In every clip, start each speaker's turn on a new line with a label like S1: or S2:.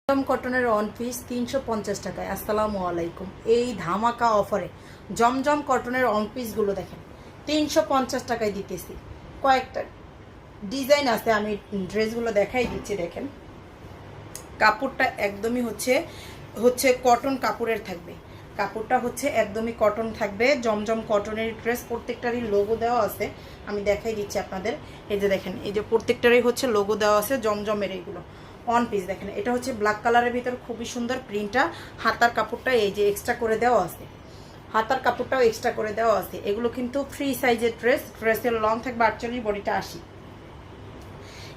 S1: জমজম কটনের one piece 350 টাকায়। আসসালামু আলাইকুম। এই ধামাকা অফারে জমজম কটনের ওয়ান পিসগুলো দেখেন 350 টাকায় দিতেছি। কয়েকটা ডিজাইন আছে, আমি ড্রেসগুলো দেখাই দিচ্ছি। দেখেন কাপড়টা একদমই হচ্ছে কটন কাপড়ের থাকবে। কাপড়টা হচ্ছে একদমই কটন থাকবে, জমজম কটনের ড্রেস। প্রত্যেকটারই লোগো দেওয়া আছে, আমি দেখাই দিচ্ছি আপনাদের। এই যে দেখেন, এই যে প্রত্যেকটারই হচ্ছে লোগো দেওয়া আছে জমজমের। এইগুলো ওয়ান পিস দেখেন, এটা হচ্ছে ব্ল্যাক কালারের ভিতর, খুবই সুন্দর প্রিন্টটা। হাতার কাপড়টা এই যে এক্সট্রা করে দেওয়া আছে, হাতার কাপড়টাও এক্সট্রা করে দেওয়া আছে। এগুলো কিন্তু ফ্রি সাইজের ড্রেস। ড্রেসের লং থাকবে 48, বডিটা 80।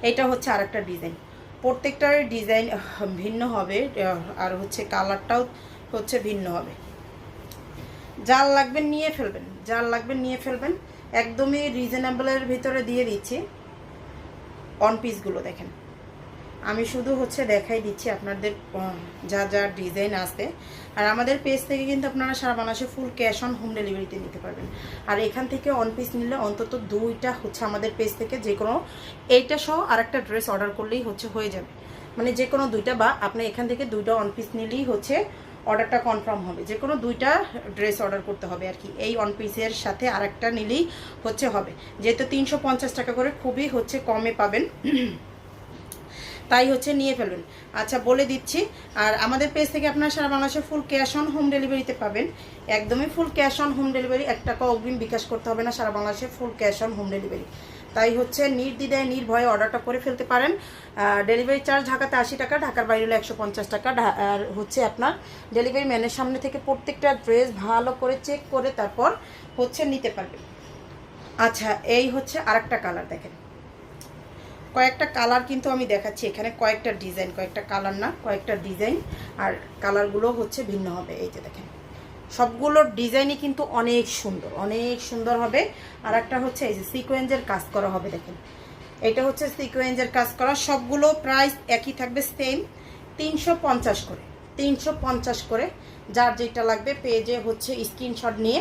S1: এটা হচ্ছে আরেকটা ডিজাইন। প্রত্যেকটার ডিজাইন ভিন্ন হবে, আর হচ্ছে কালারটাও হচ্ছে ভিন্ন হবে। যার লাগবে নিয়ে ফেলবেন, যার লাগবে নিয়ে ফেলবেন। একদমই রিজনেবলের ভিতরে দিয়ে দিচ্ছি ওয়ান পিসগুলো। দেখেন আমি শুধু হচ্ছে দেখাই দিচ্ছি আপনাদের যা যা ডিজাইন আছে। আর আমাদের পেজ থেকে কিন্তু আপনারা সারা বাংলাদেশে ফুল ক্যাশ অন হোম ডেলিভারিতে নিতে পারবেন। আর এখান থেকে ওয়ান পিস নিলে অন্তত দুইটা হচ্ছে আমাদের পেজ থেকে যে কোনো এইটা সহ আরেকটা ড্রেস অর্ডার করলেই হচ্ছে হয়ে যাবে। মানে যে কোনো দুইটা, বা আপনি এখান থেকে দুইটা ওয়ান পিস নিলেই হচ্ছে অর্ডারটা কনফার্ম হবে। যে কোনো দুইটা ড্রেস অর্ডার করতে হবে আর কি। এই ওয়ান পিসের সাথে আরেকটা নিলেই হচ্ছে হবে, যেহেতু 350 টাকা করে খুবই হচ্ছে কমে পাবেন, তাই হচ্ছে নিয়ে ফেলবেন। আচ্ছা বলে দিচ্ছি, আর আমাদের পেজ থেকে আপনারা সারা বাংলাদেশে ফুল ক্যাশ অন হোম ডেলিভারিতে পাবেন। একদমই full cash on home delivery, 1 টাকা অগ্রিম বিকাশ করতে হবে না। সারা বাংলাদেশে full cash on home delivery, তাই হচ্ছে নির্দ্বিধায় নির্ভয়ে অর্ডারটা করে ফেলতে পারেন। ডেলিভারি চার্জ ঢাকাতে 80 টাকা, ঢাকার বাইরে হলে 150 টাকা। আর হচ্ছে আপনার ডেলিভারি ম্যানের সামনে থেকে প্রত্যেকটা ড্রেস ভালো করে চেক করে তারপর হচ্ছে নিতে পারবেন। আচ্ছা এই হচ্ছে আরেকটা কালার দেখেন, কয়েকটা কালার কিন্তু আমি দেখাচ্ছি এখানে, কয়েকটা ডিজাইন, কয়েকটা কালার না, কয়েকটা ডিজাইন। আর কালারগুলো হচ্ছে ভিন্ন হবে। এই যে দেখেন সবগুলোর ডিজাইনই কিন্তু অনেক সুন্দর, অনেক সুন্দর হবে। আর একটা হচ্ছে এই যে সিকোয়েন্সের কাজ করা হবে। দেখেন এটা হচ্ছে সিকোয়েন্সের কাজ করা। সবগুলো প্রাইস একই থাকবে, সেম 350 করে, 350 করে। যার যেটা লাগবে পেজে হচ্ছে স্ক্রিনশট নিয়ে